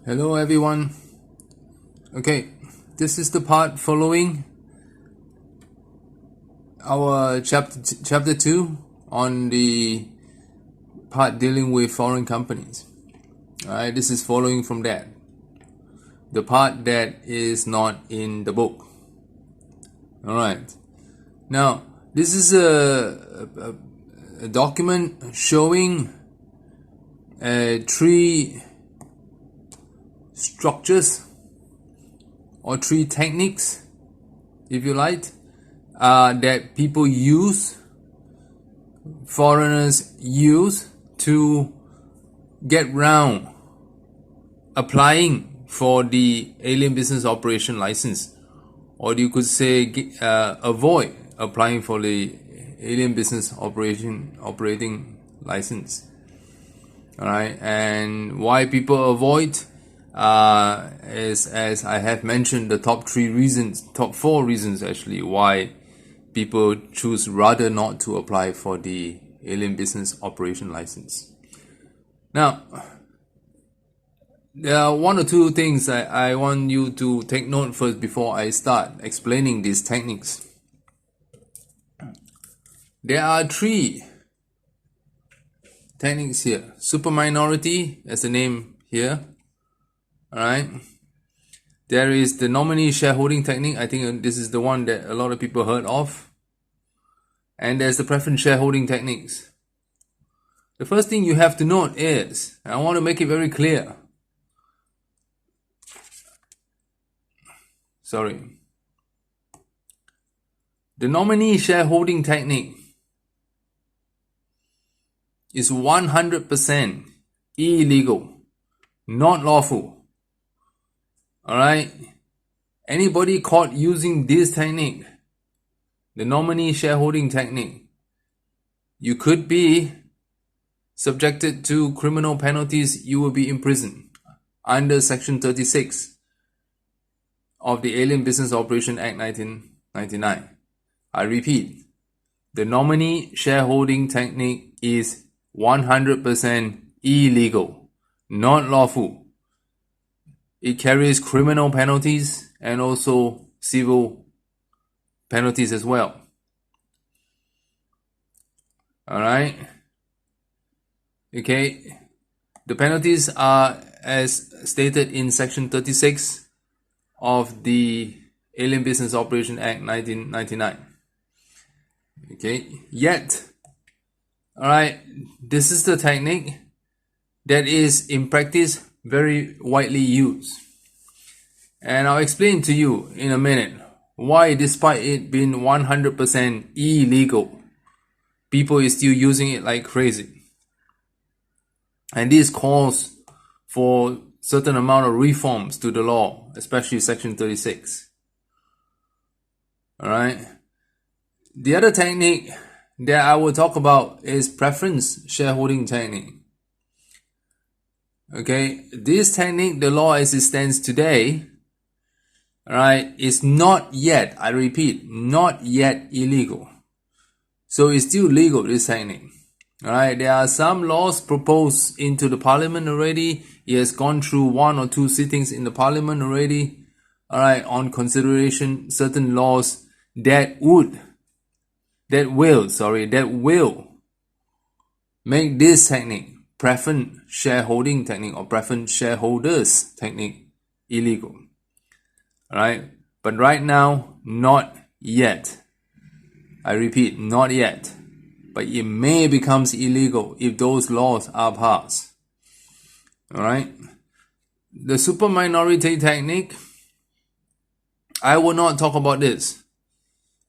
Hello everyone. Okay, this is the part following our chapter 2 on the part dealing with foreign companies. Alright, this is following from that. The part that is not in the book. Alright. Now, this is a document showing three structures or three techniques, if you like, that people use, foreigners use to get round applying for the alien business operation license, or you could say avoid applying for the alien business operating license. All right, and why people avoid is, as I have mentioned, the top four reasons actually why people choose rather not to apply for the alien business operation license. Now, there are one or two things I want you to take note first before I start explaining these techniques. There are three techniques here. Super minority, as the name here. Alright. There is the nominee shareholding technique. I think this is the one that a lot of people heard of. And there's the preference shareholding techniques. The first thing you have to note is, and I want to make it very clear. The nominee shareholding technique is 100% illegal, not lawful. Alright, anybody caught using this technique, the nominee shareholding technique, you could be subjected to criminal penalties. You will be imprisoned under Section 36 of the Alien Business Operation Act 1999. I repeat, the nominee shareholding technique is 100% illegal, not lawful. It carries criminal penalties and also civil penalties as well. Alright. Okay. The penalties are as stated in Section 36 of the Alien Business Operation Act 1999. Okay. Yet, alright, this is the technique that is in practice very widely used. And I'll explain to you in a minute why, despite it being 100% illegal, people is still using it like crazy. And this calls for certain amount of reforms to the law, especially Section 36. Alright. The other technique that I will talk about is preference shareholding technique. Okay, this technique, the law as it stands today, right, is not yet, I repeat, not yet illegal. So it's still legal, this technique. Alright, there are some laws proposed into the parliament already. It has gone through one or two sittings in the parliament already. Alright, on consideration, certain laws that will make this technique, preference shareholding technique or preference shareholders technique, illegal. Alright, but right now, not yet. I repeat, not yet. But it may become illegal if those laws are passed. Alright, the super minority technique, I will not talk about this.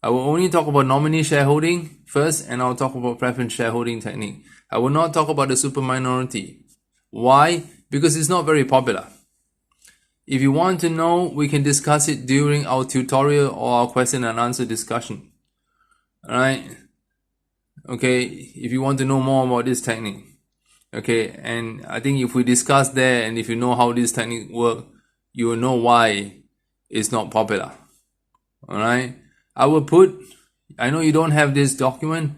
I will only talk about nominee shareholding first, and I'll talk about preference shareholding technique. I will not talk about the super minority. Why? Because it's not very popular. If you want to know, we can discuss it during our tutorial or our question and answer discussion. Alright. Okay, if you want to know more about this technique. Okay, and I think if we discuss there, and if you know how this technique works, you will know why it's not popular. Alright. I know you don't have this document.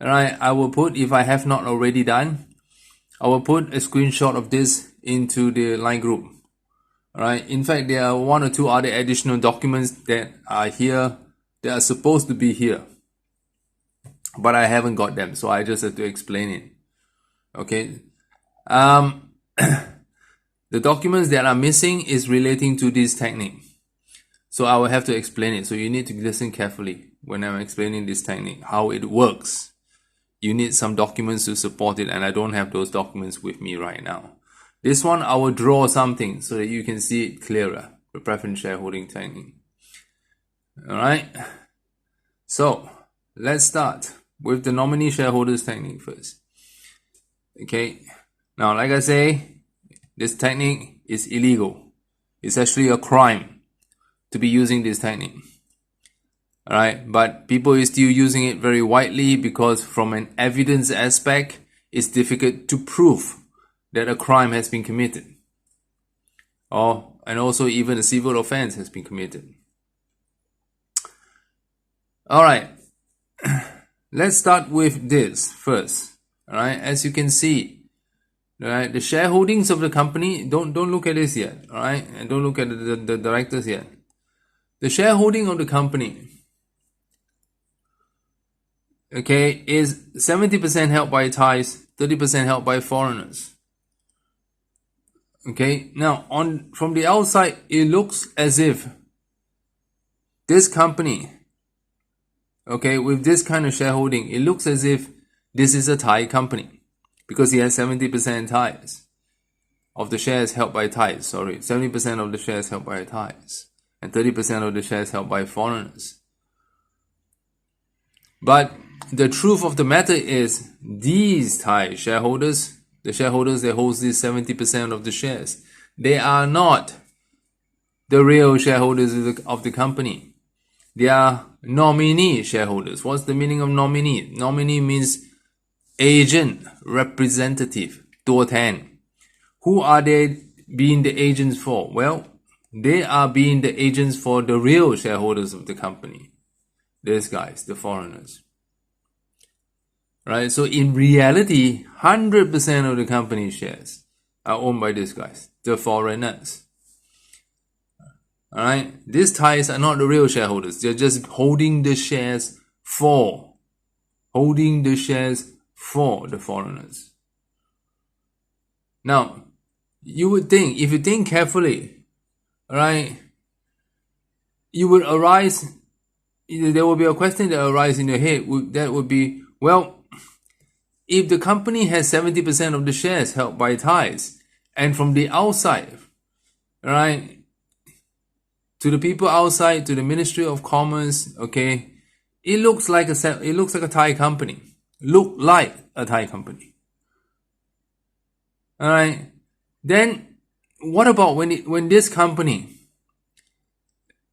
Alright, I will put, if I have not already done, I will put a screenshot of this into the line group. Alright, in fact, there are one or two other additional documents that are here, that are supposed to be here, but I haven't got them, so I just have to explain it. Okay, the documents that are missing is relating to this technique, so I will have to explain it. So you need to listen carefully when I'm explaining this technique, how it works. You need some documents to support it, and I don't have those documents with me right now. This one, I will draw something so that you can see it clearer, the preference shareholding technique. Alright, so let's start with the nominee shareholders technique first. Okay, now like I say, this technique is illegal. It's actually a crime to be using this technique. Alright, but people are still using it very widely because from an evidence aspect, it's difficult to prove that a crime has been committed, and also even a civil offense has been committed. Alright, let's start with this first. Alright, as you can see, alright, the shareholdings of the company, don't look at this yet, alright, and don't look at the directors yet. The shareholding of the company, okay, is 70% held by Thais, 30% held by foreigners. Okay, now from the outside, it looks as if this company, okay, with this kind of shareholding, it looks as if this is a Thai company because it has 70% Thais of the shares held by Thais, 70% of the shares held by Thais and 30% of the shares held by foreigners. But the truth of the matter is these Thai shareholders, the shareholders that hold this 70% of the shares, they are not the real shareholders of the company. They are nominee shareholders. What's the meaning of nominee? Nominee means agent, representative, ตัวแทน. Who are they being the agents for? Well, they are being the agents for the real shareholders of the company. These guys, the foreigners. Right, so in reality, 100% of the company shares are owned by these guys, the foreigners. Alright, these Thais are not the real shareholders. They're just holding the shares for the foreigners. Now, you would think, if you think carefully, alright, there will be a question that arises in your head. That would be, well, if the company has 70% of the shares held by Thais, and from the outside, right, to the people outside, to the Ministry of Commerce, okay, it looks like a Thai company. Look like a Thai company. Alright, then what about when this company,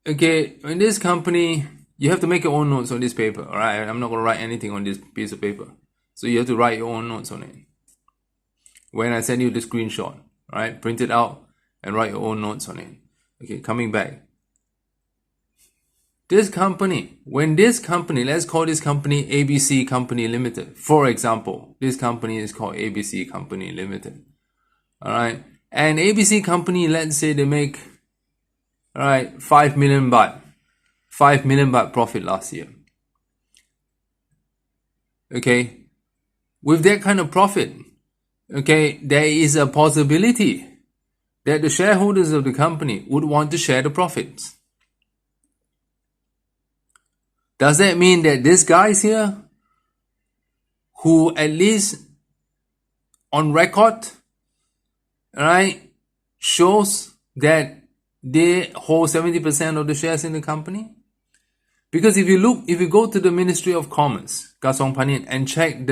okay, when this company, you have to make your own notes on this paper, alright? I'm not going to write anything on this piece of paper. So you have to write your own notes on it. When I send you the screenshot, right? Print it out and write your own notes on it. Okay, coming back. This company, let's call this company ABC Company Limited. For example, this company is called ABC Company Limited. Alright, and ABC Company, let's say they make, alright, 5 million baht. 5 million baht profit last year. Okay. With that kind of profit, okay, there is a possibility that the shareholders of the company would want to share the profits. Does that mean that these guys here, who at least on record, right, shows that they hold 70% of the shares in the company? Because if you go to the Ministry of Commerce, Kasong Panin, and check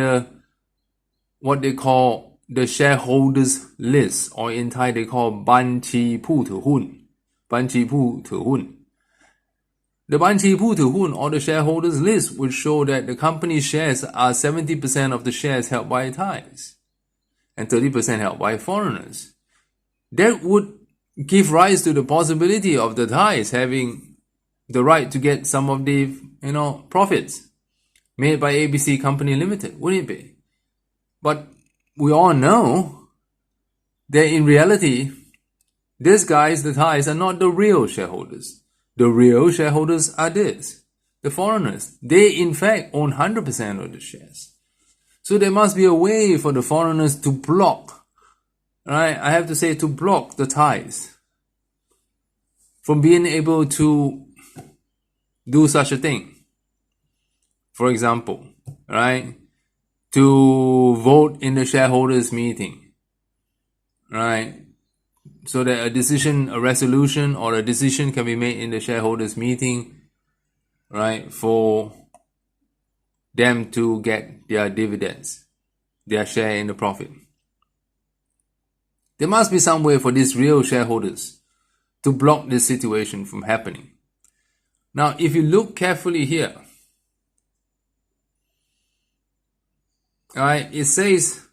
what they call the shareholders list, or in Thai they call Ban Chi Pu Thu Hun. Ban Chi Pu Thu Hun. The Ban Chi Pu Thu Hun, or the shareholders list, would show that the company's shares are 70% of the shares held by Thais and 30% held by foreigners. That would give rise to the possibility of the Thais having the right to get some of the profits made by ABC Company Limited, wouldn't it be? But we all know that in reality, These guys, the Thais, are not the real shareholders. The real shareholders are this, the foreigners. They in fact own 100% of the shares. So there must be a way for the foreigners to block, right? I have to say, to block the Thais from being able to do such a thing. For example, right? To vote in the shareholders meeting, right? So that a resolution or a decision can be made in the shareholders meeting, right? For them to get their dividends, their share in the profit. There must be some way for these real shareholders to block this situation from happening. Now, if you look carefully here, alright, it says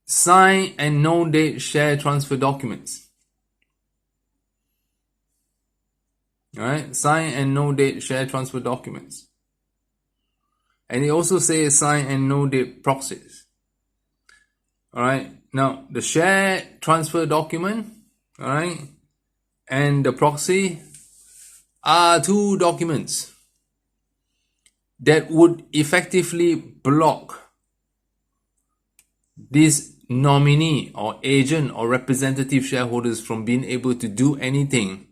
sign and no date share transfer documents. Alright, sign and no date share transfer documents. And it also says sign and no date proxies. Alright, now the share transfer document, alright, and the proxy are two documents that would effectively block this nominee or agent or representative shareholders from being able to do anything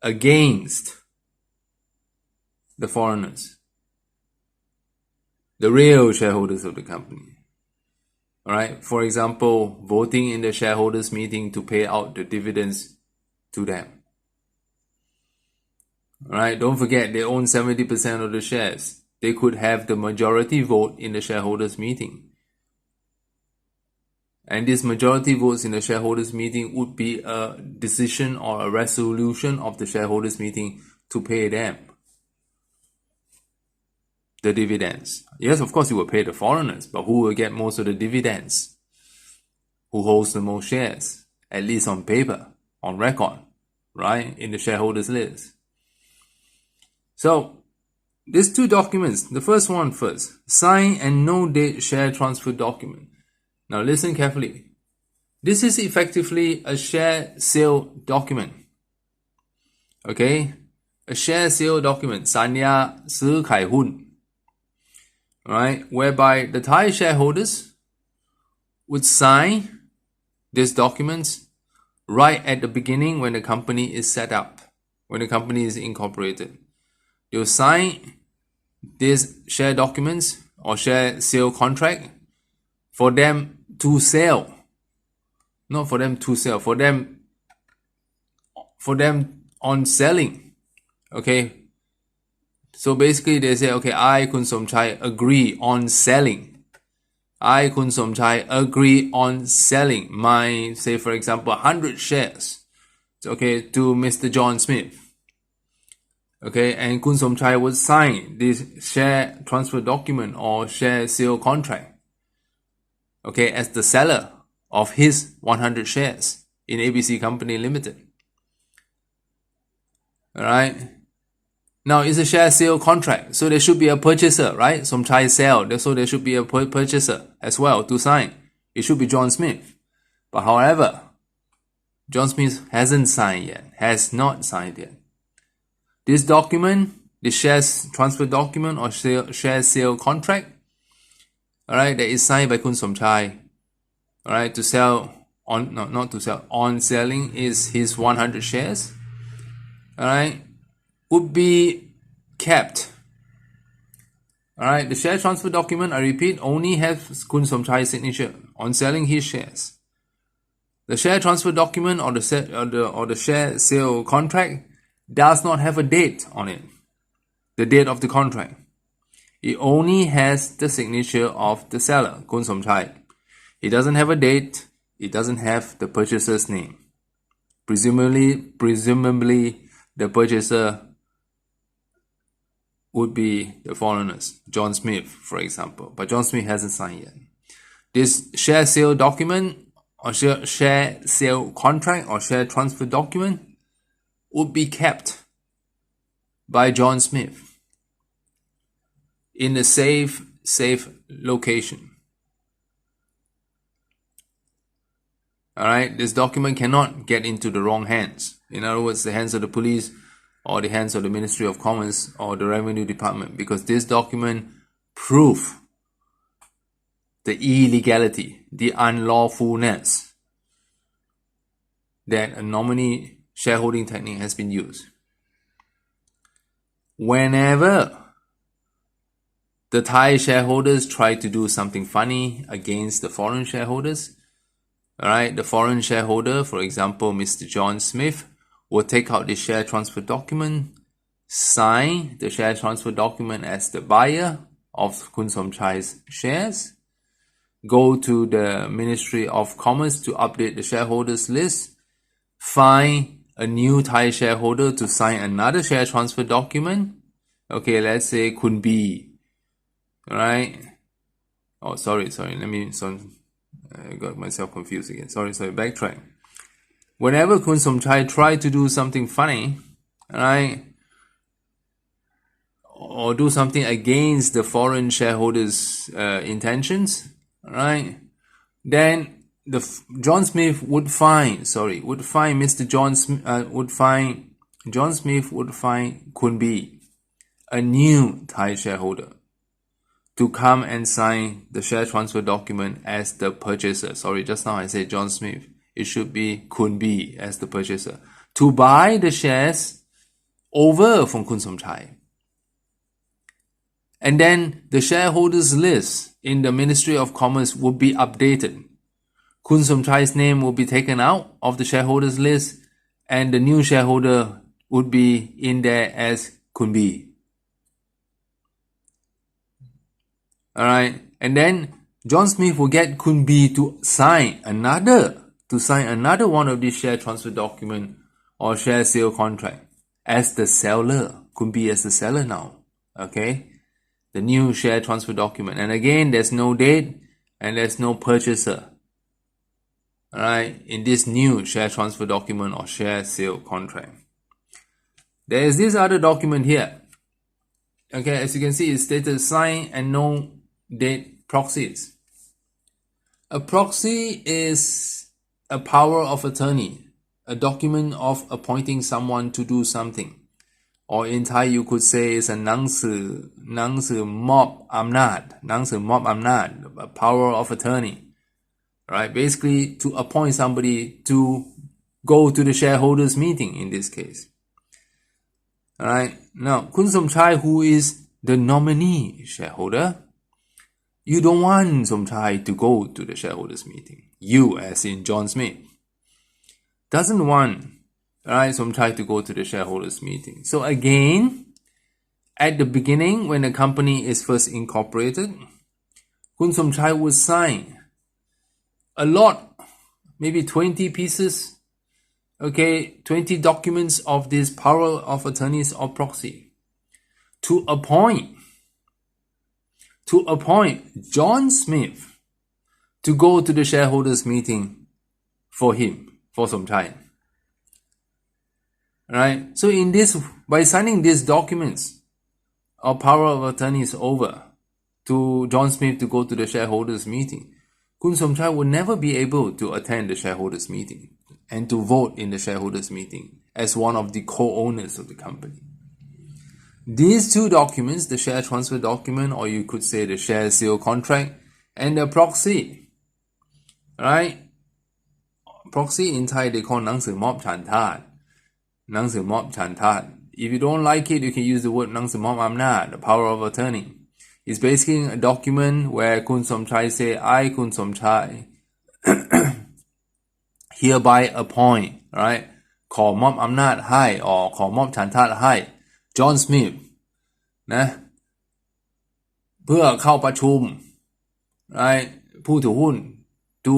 against the foreigners, the real shareholders of the company. Alright, for example, voting in the shareholders meeting to pay out the dividends to them. Alright, don't forget they own 70% of the shares. They could have the majority vote in the shareholders meeting. And this majority votes in the shareholders meeting would be a decision or a resolution of the shareholders meeting to pay them the dividends. Yes, of course, you will pay the foreigners, but who will get most of the dividends? Who holds the most shares? At least on paper, on record, right? In the shareholders list. So, these two documents, the first one first, sign and no date share transfer document. Now listen carefully. This is effectively a share sale document. Okay? A share sale document, สัญญาซื้อขายหุ้น. Right? Whereby the Thai shareholders would sign these documents right at the beginning when the company is set up, when the company is incorporated. They'll sign these share documents or share sale contract for them to sell. Not for them to sell, for them on selling. Okay? So basically they say, okay, I, Kun Somchai, agree on selling. I, Kun Somchai, agree on selling my, say for example, 100 shares, okay, to Mr. John Smith. Okay, and Kun Somchai would sign this share transfer document or share sale contract, okay, as the seller of his 100 shares in ABC Company Limited. Alright? Now, it's a share sale contract, so there should be a purchaser, right? Somchai sell, so there should be a purchaser as well to sign. It should be John Smith. But however, John Smith hasn't signed yet, has not signed yet. This document, the share transfer document or share sale contract, alright, that is signed by Kun Somchai, alright, to sell on, no, not to sell, on selling is his 100 shares, alright, would be kept. Alright, the share transfer document, I repeat, only has Kun Somchai's signature on selling his shares. The share transfer document or the share sale contract does not have a date on it, the date of the contract. It only has the signature of the seller, Kun Somchai. It doesn't have a date. It doesn't have the purchaser's name. Presumably, the purchaser would be the foreigners, John Smith, for example. But John Smith hasn't signed yet. This share sale document or share sale contract or share transfer document would be kept by John Smith in a safe location. Alright, this document cannot get into the wrong hands. In other words, the hands of the police or the hands of the Ministry of Commerce or the Revenue Department, because this document proves the illegality, the unlawfulness that a nominee shareholding technique has been used. Whenever the Thai shareholders try to do something funny against the foreign shareholders, alright, the foreign shareholder, for example, Mr. John Smith, will take out the share transfer document, sign the share transfer document as the buyer of Kun Somchai's shares, go to the Ministry of Commerce to update the shareholders list, find a new Thai shareholder to sign another share transfer document. Okay, let's say Kun B. Alright. Oh, sorry. I got myself confused again. Sorry, backtrack. Whenever Kun Somchai try to do something funny, right, or do something against the foreign shareholders' intentions, right, then John Smith would find Kun B, a new Thai shareholder, to come and sign the share transfer document as the purchaser. Sorry, just now I said John Smith. It should be Kun B as the purchaser, to buy the shares over from Kun Somchai. And then the shareholders list in the Ministry of Commerce would be updated. Kun Somchai's name will be taken out of the shareholders list, and the new shareholder would be in there as Kun B. Alright, and then John Smith will get Kun B to sign another one of these share transfer document or share sale contract as the seller. Kun B as the seller now. Okay, the new share transfer document, and again there's no date and there's no purchaser. Alright, in this new share transfer document or share sale contract. There is this other document here. Okay, as you can see, it's stated sign and no date proxies. A proxy is a power of attorney, a document of appointing someone to do something. Or in Thai you could say it's a หนังสือมอบอำนาจ, a power of attorney. Right, basically to appoint somebody to go to the shareholders meeting in this case. Alright, now Kun Somchai, who is the nominee shareholder, you don't want Somchai to go to the shareholders meeting. You, as in John Smith, doesn't want Somchai to go to the shareholders meeting. So again, at the beginning, when the company is first incorporated, Kun Somchai would sign a lot, maybe 20 pieces, 20 documents of this power of attorneys or proxy to appoint John Smith to go to the shareholders meeting for Somchai. Right? So by signing these documents or power of attorneys over to John Smith to go to the shareholders meeting, Kun Somchai would never be able to attend the shareholders meeting and to vote in the shareholders meeting as one of the co-owners of the company. These two documents, the share transfer document, or you could say the share sale contract, and the proxy, right? Proxy in Thai they call หนังสือมอบฉันทาส. If you don't like it, you can use the word หนังสือมอบอำนาจ, the power of attorney. It's basically a document where Kun Somchai say, I, Kun Somchai, hereby appoint, right? ขอมอบอำนาจให้ or ขอมอบฉันทาสให้ John Smith นะ เพื่อเข้าประชุม right? ผู้ถือหุ้น to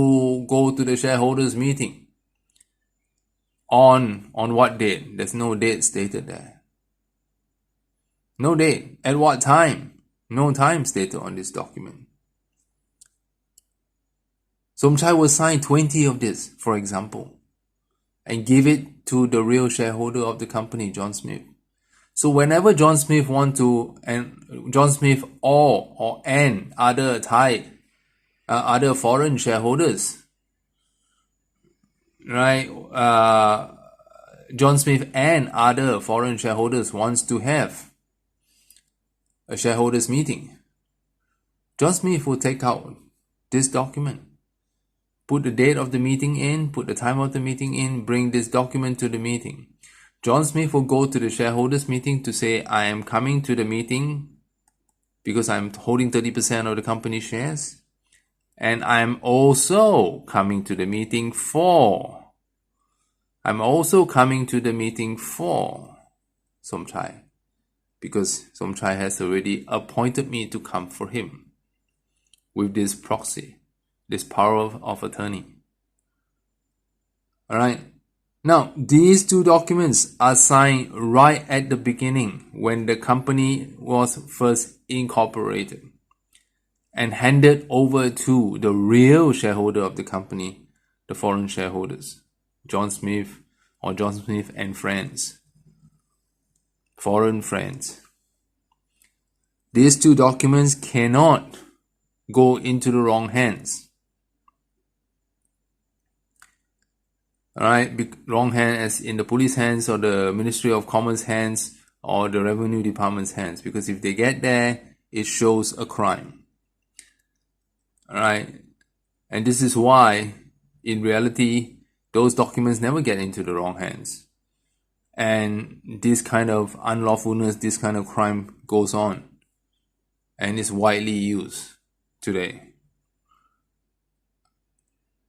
go to the shareholders meeting. On what date? There's no date stated there. No date. At what time? No time stated on this document. Somchai will sign 20 of this, for example, and give it to the real shareholder of the company, John Smith. So whenever John Smith and other foreign shareholders right, John Smith and other foreign shareholders wants to have a shareholders meeting, John Smith will take out this document, put the date of the meeting in, put the time of the meeting in, bring this document to the meeting. John Smith will go to the shareholders meeting to say, I am coming to the meeting because I'm holding 30% of the company shares. And I'm also coming to the meeting for Somchai, because Somchai has already appointed me to come for him with this proxy, this power of attorney. All right. Now, these two documents are signed right at the beginning when the company was first incorporated and handed over to the real shareholder of the company, the foreign shareholders, John Smith or John Smith and friends, foreign friends. These two documents cannot go into the wrong hands. Alright, wrong hand as in the police hands or the Ministry of Commerce hands or the Revenue Department's hands, because if they get there, it shows a crime. Alright, and this is why, in reality, those documents never get into the wrong hands. And this kind of unlawfulness, this kind of crime goes on and is widely used today.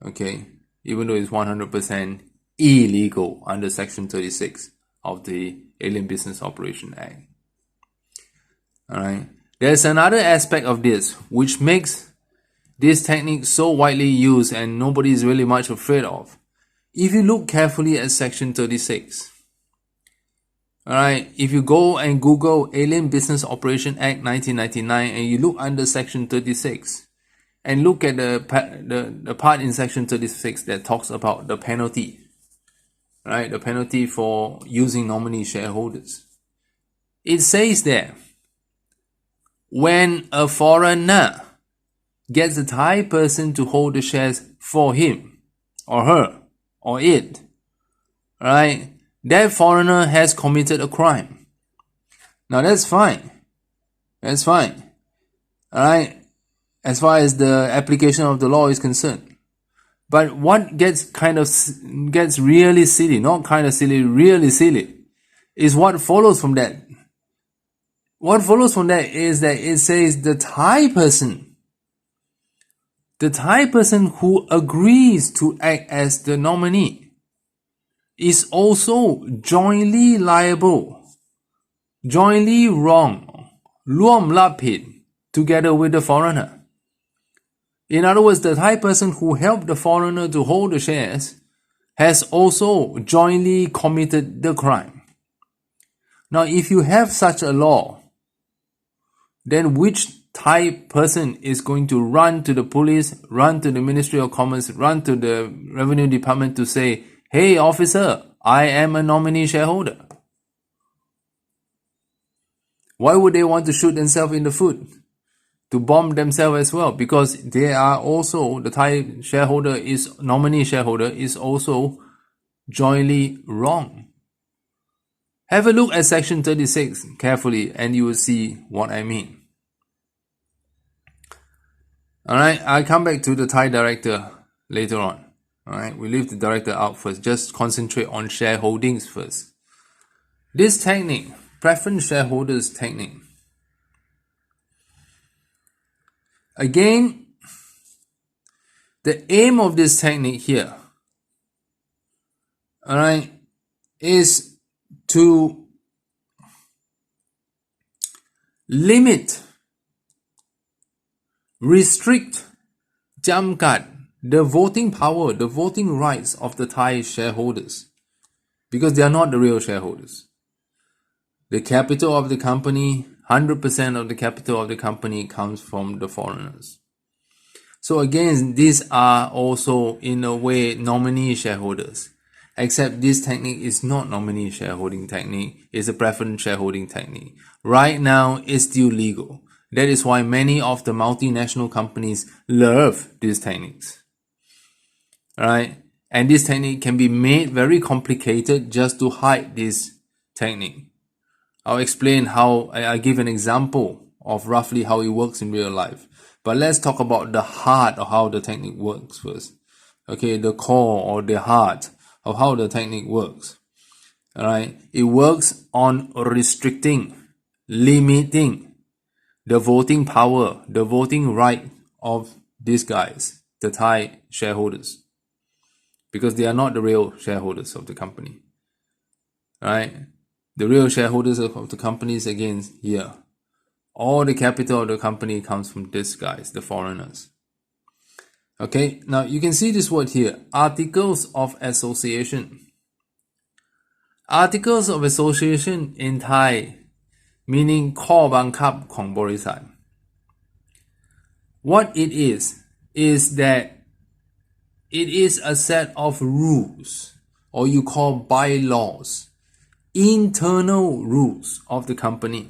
Okay, even though it's 100% illegal under Section 36 of the Alien Business Operation Act. Alright, there's another aspect of this which makes this technique so widely used and nobody is really much afraid of. If you look carefully at Section 36, alright, if you go and Google Alien Business Operation Act 1999 and you look under Section 36 and look at the part in Section 36 that talks about the penalty, right, the penalty for using nominee shareholders. It says there, when a foreigner gets a Thai person to hold the shares for him or her or it, right, that foreigner has committed a crime. Now that's fine. That's fine. Alright, as far as the application of the law is concerned. But what gets really silly, not kind of silly, really silly, is what follows from that. What follows from that is that it says the Thai person who agrees to act as the nominee is also jointly liable, jointly wrong, ร่วมรับผิด together with the foreigner. In other words, the Thai person who helped the foreigner to hold the shares has also jointly committed the crime. Now, if you have such a law, then which Thai person is going to run to the police, run to the Ministry of Commerce, run to the Revenue Department to say, hey officer, I am a nominee shareholder? Why would they want to shoot themselves in the foot? To bomb themselves as well? Because they are also, the Thai shareholder is, nominee shareholder is also jointly wrong. Have a look at Section 36 carefully and you will see what I mean. Alright, I'll come back to the Thai director later on. Alright, we leave the director out first. Just concentrate on shareholdings first. This technique, preference shareholders technique. Again, the aim of this technique here, alright, is to limit, restrict, จำกัด the voting power, the voting rights of the Thai shareholders, because they are not the real shareholders. The capital of the company, 100% of the capital of the company comes from the foreigners. So again, these are also in a way nominee shareholders, except this technique is not nominee shareholding technique, it's a preference shareholding technique. Right now, it's still legal. That is why many of the multinational companies love these techniques. Alright, And this technique can be made very complicated just to hide this technique. I'll explain how, I give an example of roughly how it works in real life. But let's talk about the heart of how the technique works first. Okay, the core or the heart of how the technique works. Alright, it works on restricting, limiting the voting power, the voting right of these guys, the Thai shareholders. Because they are not the real shareholders of the company. Right? The real shareholders of the company is again here. All the capital of the company comes from these guys, the foreigners. Okay, now you can see this word here, articles of association. Articles of association in Thai, meaning ข้อบังคับของบริษัท. What it is that it is a set of rules, or you call bylaws, internal rules of the company.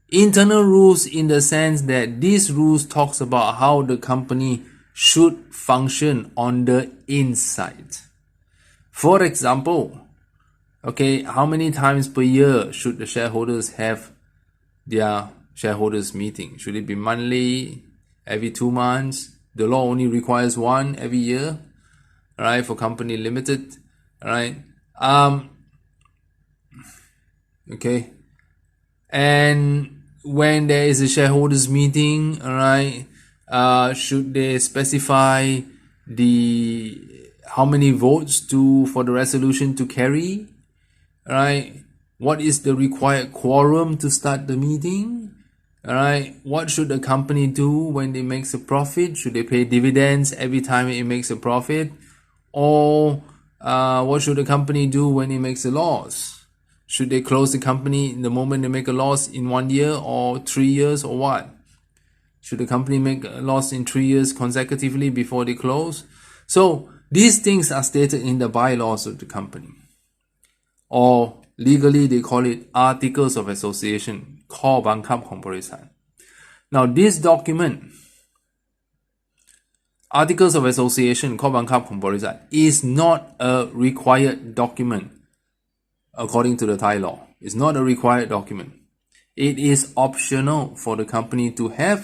Internal rules in the sense that these rules talks about how the company should function on the inside. For example, okay, how many times per year should the shareholders have their shareholders meeting? Should it be monthly, every 2 months? The law only requires one every year, right? For company limited, right? Okay, and when there is a shareholders meeting, alright, should they specify the how many votes for the resolution to carry, right? What is the required quorum to start the meeting, alright? What should the company do when it makes a profit? Should they pay dividends every time it makes a profit, or what should the company do when it makes a loss? Should they close the company in the moment they make a loss in 1 year or 3 years, or what? Should the company make a loss in 3 years consecutively before they close? So these things are stated in the bylaws of the company. Or legally they call it articles of association, ข้อบังคับของบริษัท. Now this document, articles of association, ข้อบังคับของบริษัท, is not a required document. According to the Thai law, it's not a required document. It is optional for the company to have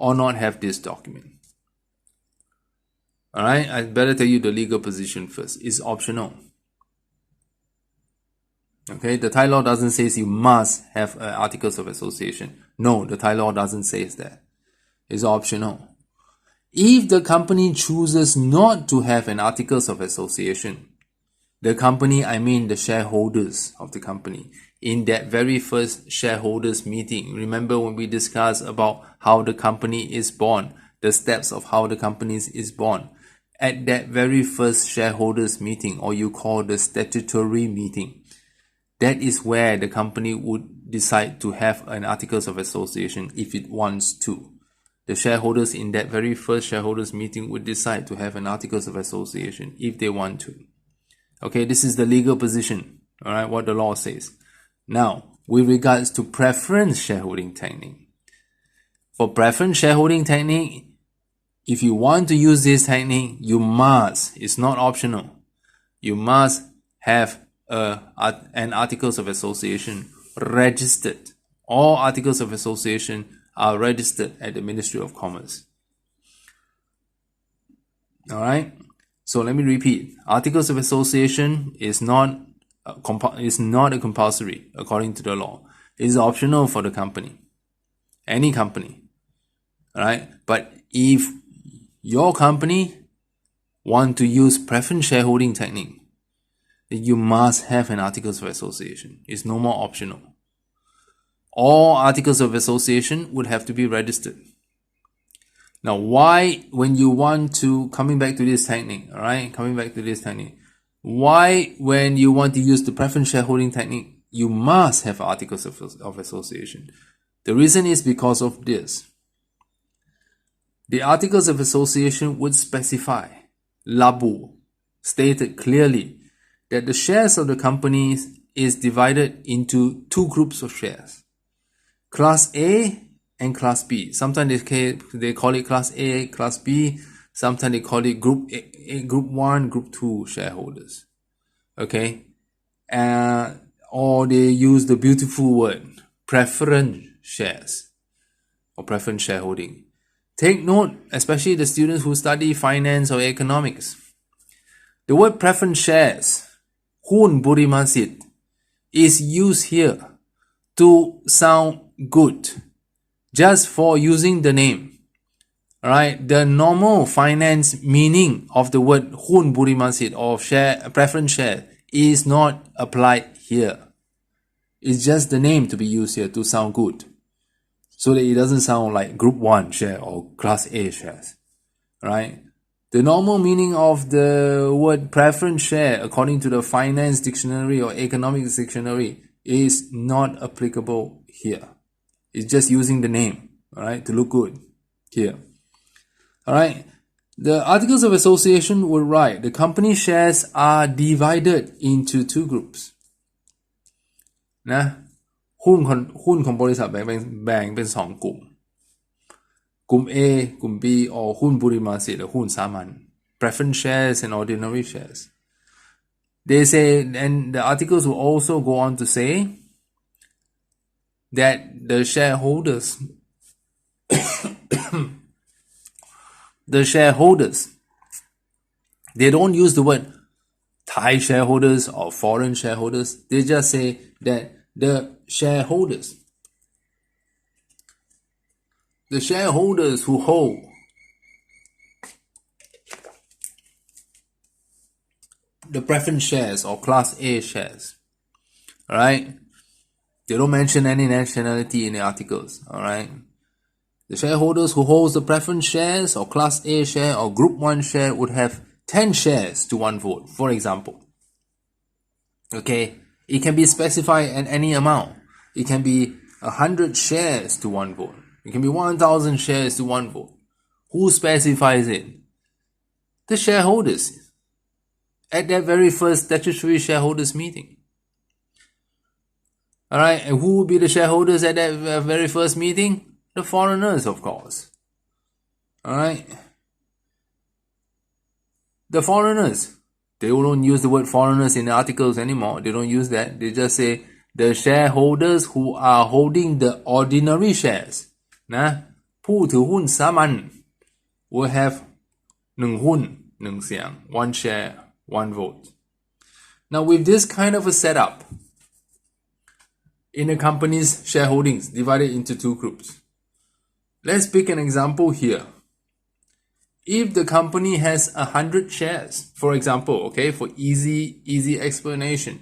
or not have this document. Alright, I better tell you the legal position first. It's optional. Okay, the Thai law doesn't say you must have articles of association. No, the Thai law doesn't say that. It's optional. If the company chooses not to have an articles of association, the company, I mean the shareholders of the company, in that very first shareholders meeting, remember when we discussed about how the company is born, the steps of how the company is born, at that very first shareholders meeting, or you call the statutory meeting, that is where the company would decide to have an articles of association if it wants to. The shareholders in that very first shareholders meeting would decide to have an articles of association if they want to. Okay, this is the legal position, alright, what the law says. Now, with regards to preference shareholding technique. For preference shareholding technique, if you want to use this technique, you must, it's not optional, you must have an articles of association registered. All articles of association are registered at the Ministry of Commerce. Alright? So let me repeat. Articles of association is not a compulsory according to the law. It is optional for the company. Any company. Alright? But if your company want to use preference shareholding technique, then you must have an articles of association. It's no more optional. All articles of association would have to be registered. Now, why, when you want to, coming back to this technique, alright, why, when you want to use the preference shareholding technique, you must have articles of association? The reason is because of this. The articles of association would specify, labu, stated clearly, that the shares of the company is divided into 2 groups of shares. Class A and Class B. Sometimes they call it Class A, Class B. Sometimes they call it group group 1, group 2 shareholders. Okay, or they use the beautiful word preference shares or preference shareholding. Take note, especially the students who study finance or economics. The word preference shares, หุ้นบริมสิทธิ์ is used here to sound good, just for using the name. Alright, the normal finance meaning of the word หุ้นบริมสิทธิ์ or share preference share is not applied here. It's just the name to be used here to sound good, so that it doesn't sound like group 1 share or class A shares. Right? The normal meaning of the word preference share, according to the finance dictionary or economics dictionary, is not applicable here. It's just using the name, alright, to look good here. Alright, the articles of association would write the company shares are divided into 2 groups. นะหุ้นของบริษัทแบ่งเป็น2 กลุ่ม กลุ่ม A กลุ่ม B or หุ้นบริมสิทธิ์หรือหุ้นสามัญ preference shares and ordinary shares. They say, and the articles will also go on to say that the shareholders they don't use the word Thai shareholders or foreign shareholders. They just say that the shareholders who hold the preference shares or class A shares, alright, they don't mention any nationality in the articles, alright. The shareholders who hold the preference shares or class A share or group 1 share would have 10 shares to 1 vote, for example. Okay, it can be specified at any amount. It can be 100 shares to 1 vote. It can be 1,000 shares to 1 vote. Who specifies it? The shareholders at that very first statutory shareholders meeting. Alright, and who will be the shareholders at that very first meeting? The foreigners, of course. Alright. The foreigners. They don't use the word foreigners in the articles anymore. They don't use that. They just say the shareholders who are holding the ordinary shares. นะผู้ถือหุ้นสามัญ will have 1 หุ้น 1 เสียง 1 share, 1 vote. Now with this kind of a setup, in a company's shareholdings divided into 2 groups, let's pick an example here. If the company has 100 shares, for example, okay, for easy explanation,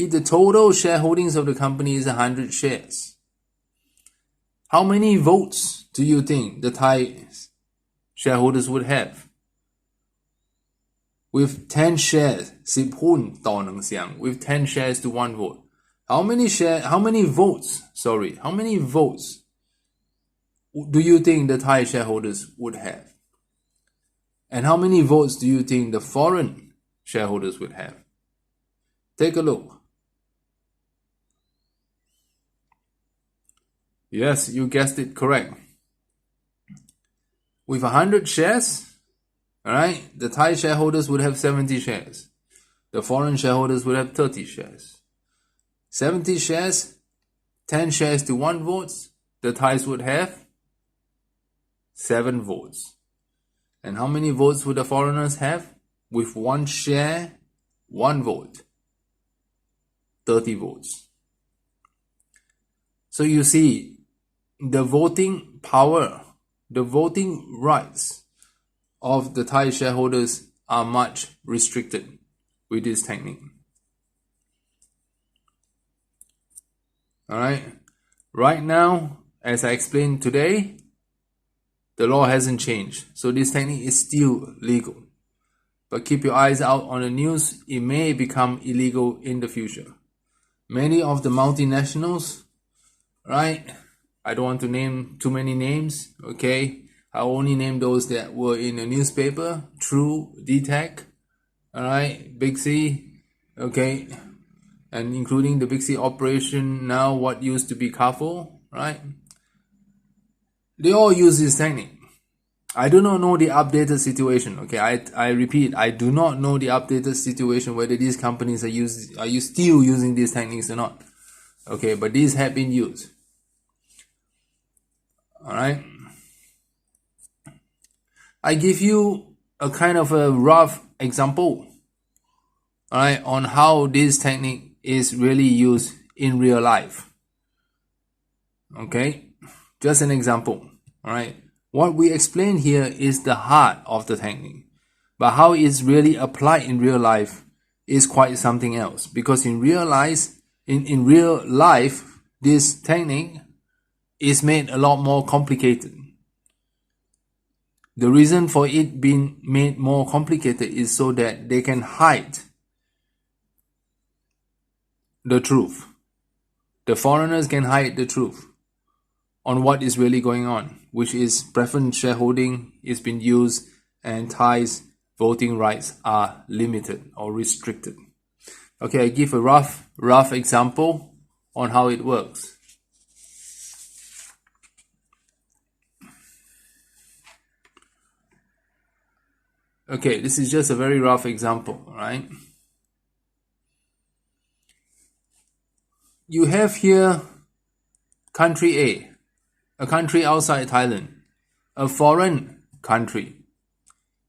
if the total shareholdings of the company is 100 shares, how many votes do you think the Thai shareholders would have? With 10 shares, 10 หุ้นต่อ 1 เสียง with 10 shares to 1 vote. How many votes do you think the Thai shareholders would have? And how many votes do you think the foreign shareholders would have? Take a look. Yes, you guessed it correct. With 100 shares, alright, the Thai shareholders would have 70 shares. The foreign shareholders would have 30 shares. 70 shares, 10 shares to 1 vote, the Thais would have 7 votes. And how many votes would the foreigners have? With 1 share, 1 vote. 30 votes. So you see, the voting power, the voting rights of the Thai shareholders are much restricted with this technique. Alright, right now, as I explained today, the law hasn't changed, so this technique is still legal. But keep your eyes out on the news, it may become illegal in the future. Many of the multinationals, right? I don't want to name too many names, okay? I only name those that were in the newspaper, True, DTech, alright, Big C, okay? And including the Big C operation, now what used to be Carrefour, right? They all use this technique I do not know the updated situation. Okay, I repeat, I do not know the updated situation whether these companies are you still using these techniques or not. Okay, but these have been used. All right. I give you a kind of a rough example, all right, on how this technique is really used in real life. Okay, just an example. All right, what we explain here is the heart of the technique, but how it's really applied in real life is quite something else. Because in real life, this technique is made a lot more complicated. The reason for it being made more complicated is so that they can hide the truth. The foreigners can hide the truth on what is really going on, which is preference shareholding is being used and Thai's voting rights are limited or restricted. Okay, I give a rough example on how it works. Okay, this is just a very rough example, right? You have here country a country outside Thailand, a foreign country.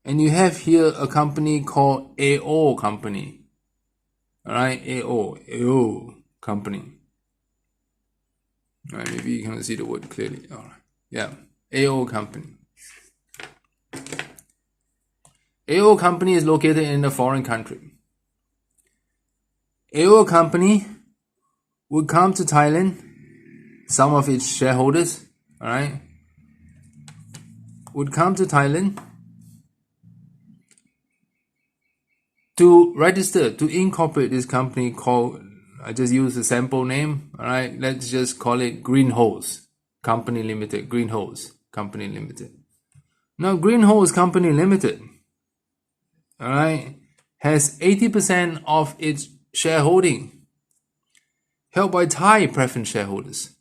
And you have here a company called AO company. Alright, AO company. Alright, maybe you can see the word clearly. Alright, yeah, AO company. AO company is located in a foreign country. AO company would come to Thailand, some of its shareholders, alright, would come to Thailand to register, to incorporate this company called, I just use a sample name, alright, let's just call it Greenhose Company Limited, Greenhose Company Limited. Now Greenhose Company Limited, alright, has 80% of its shareholding held by Thai preference shareholders.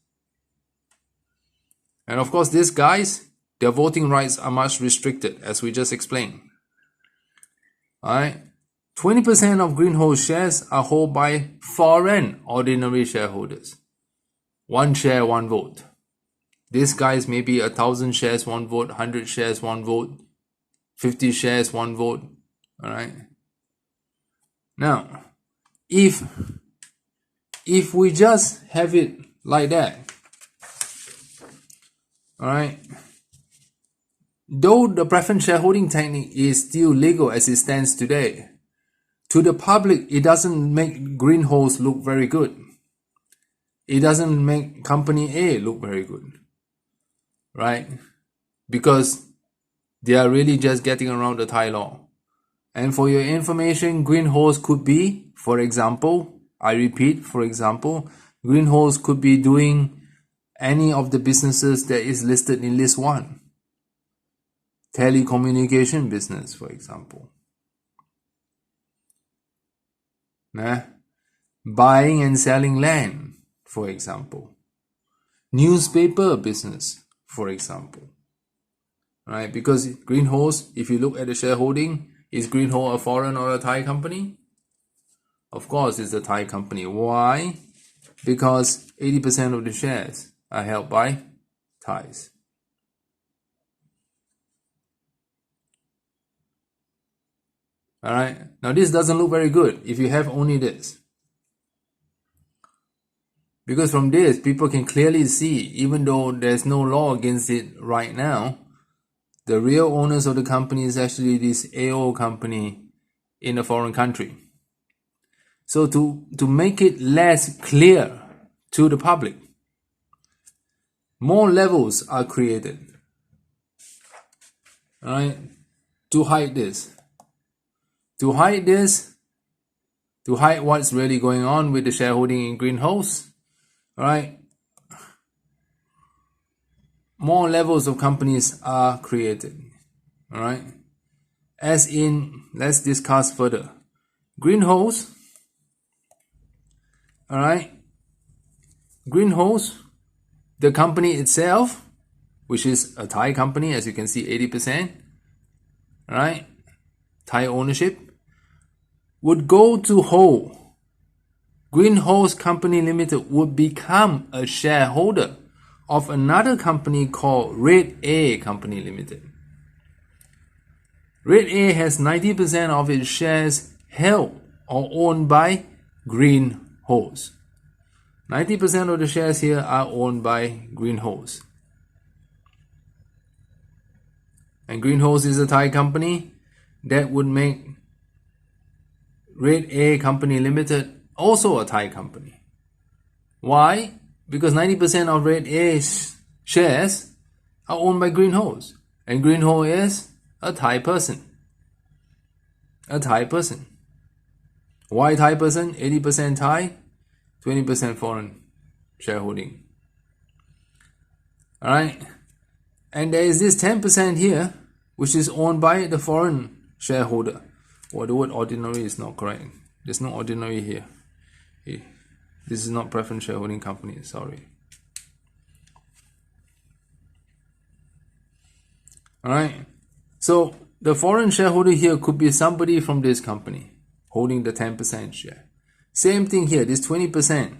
And of course, these guys, their voting rights are much restricted, as we just explained. Alright, 20% of Greenhose shares are held by foreign ordinary shareholders. 1 share, 1 vote. These guys may be 1,000 shares, 1 vote, 100 shares, 1 vote, 50 shares, 1 vote. Alright. Now, if we just have it like that, alright, though the preference shareholding technique is still legal as it stands today, to the public it doesn't make Greenhose look very good. It doesn't make company A look very good, right? Because they are really just getting around the Thai law. And for your information, Greenhose could be, for example, I repeat, for example, Greenhose could be doing any of the businesses that is listed in list 1. Telecommunication business, for example. Buying and selling land, for example. Newspaper business, for example. Right? Because Greenhose, if you look at the shareholding, is Greenhose a foreign or a Thai company? Of course, it's a Thai company. Why? Because 80% of the shares are held by Thais. Alright, now this doesn't look very good if you have only this. Because from this, people can clearly see, even though there's no law against it right now, the real owners of the company is actually this AO company in a foreign country. So to make it less clear to the public, more levels are created, alright, to hide this. To hide this, to hide what's really going on with the shareholding in Greenhose, alright, more levels of companies are created, alright. As in, let's discuss further. Greenhose, alright, Greenhose, the company itself, which is a Thai company, as you can see, 80%, right? Thai ownership, would go to Ho. Green Ho's Company Limited would become a shareholder of another company called Red A Company Limited. Red A has 90% of its shares held or owned by Green Ho's. 90% of the shares here are owned by Green Ho's. And Green Ho's is a Thai company that would make Red A Company Limited also a Thai company. Why? Because 90% of Red A's shares are owned by Green Ho's. And Green Ho is a Thai person. A Thai person. Why Thai person? 80% Thai, 20% foreign shareholding. Alright? And there is this 10% here, which is owned by the foreign shareholder. Well, the word ordinary is not correct. There's no ordinary here. This is not preference shareholding company, sorry. Alright? So, the foreign shareholder here could be somebody from this company holding the 10% share. Same thing here, this 20%.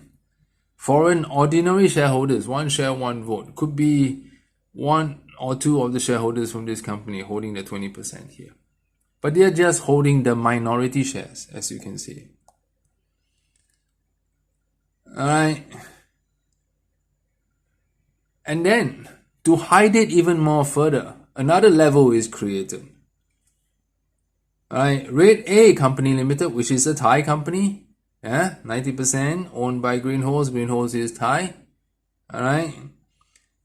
Foreign ordinary shareholders, one share, one vote. Could be one or two of the shareholders from this company holding the 20% here. But they are just holding the minority shares, as you can see. Alright. And then, to hide it even more further, another level is created. Alright, Red A Company Limited, which is a Thai company, 90% owned by Green Ho's. Green Ho's is Thai. Alright,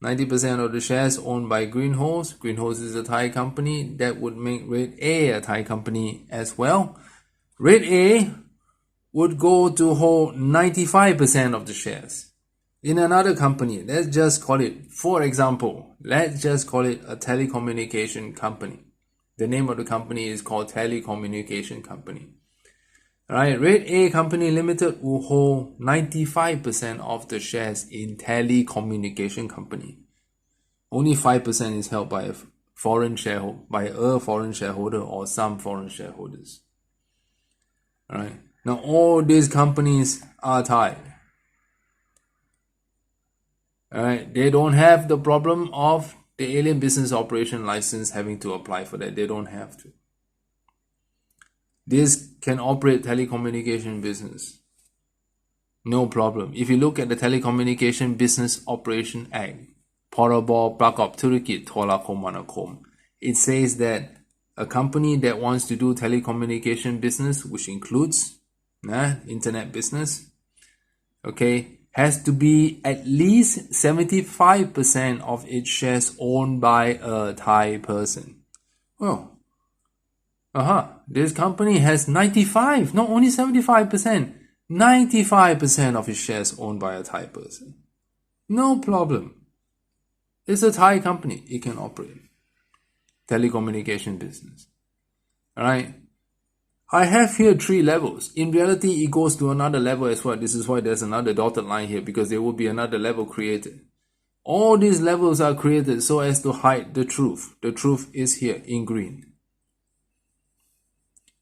90% of the shares owned by Green Ho's. Green Ho's is a Thai company. That would make Red A Thai company as well. Red A would go to hold 95% of the shares in another company. Let's just call it, for example, let's just call it a telecommunication company. The name of the company is called Telecommunication Company. Alright, Red A Company Limited will hold 95% of the shares in Telecommunication Company. Only 5% is held by a foreign shareholder or some foreign shareholders. Alright, now all these companies are Thai. Alright, they don't have the problem of the alien business operation license having to apply for that. They don't have to. This can operate telecommunication business. No problem. If you look at the Telecommunication Business Operation Act, พรบประกอบธุรกิจโทรคมนาคม it says that a company that wants to do telecommunication business, which includes internet business, okay, has to be at least 75% of its shares owned by a Thai person. Oh, this company has 95, not only 75%, 95% of its shares owned by a Thai person. No problem. It's a Thai company. It can operate telecommunication business. Alright. I have here 3 levels. In reality, it goes to another level as well. This is why there's another dotted line here, because there will be another level created. All these levels are created so as to hide the truth. The truth is here in green.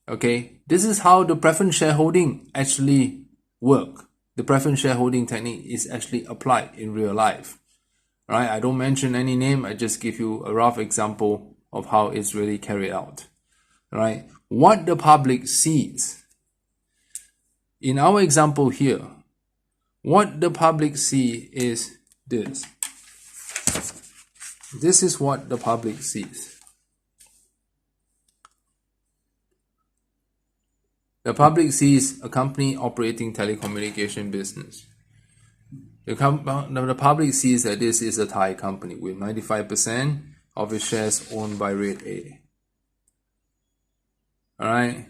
Okay, this is how the preference shareholding actually work. The preference shareholding technique is actually applied in real life. Right? I don't mention any name. I just give you a rough example of how it's really carried out. Right? What the public sees. In our example here, what the public see is this. This is what the public sees. The public sees a company operating telecommunication business. The public sees that this is a Thai company with 95% of its shares owned by Red A. Alright?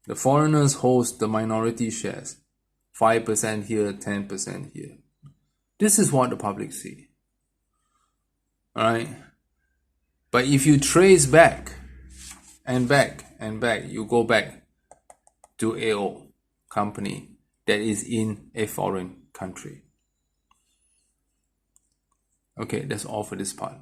The foreigners hold the minority shares. 5% here, 10% here. This is what the public see. Alright? But if you trace back and back and back, you go back to AO company that is in a foreign country. Okay, that's all for this part.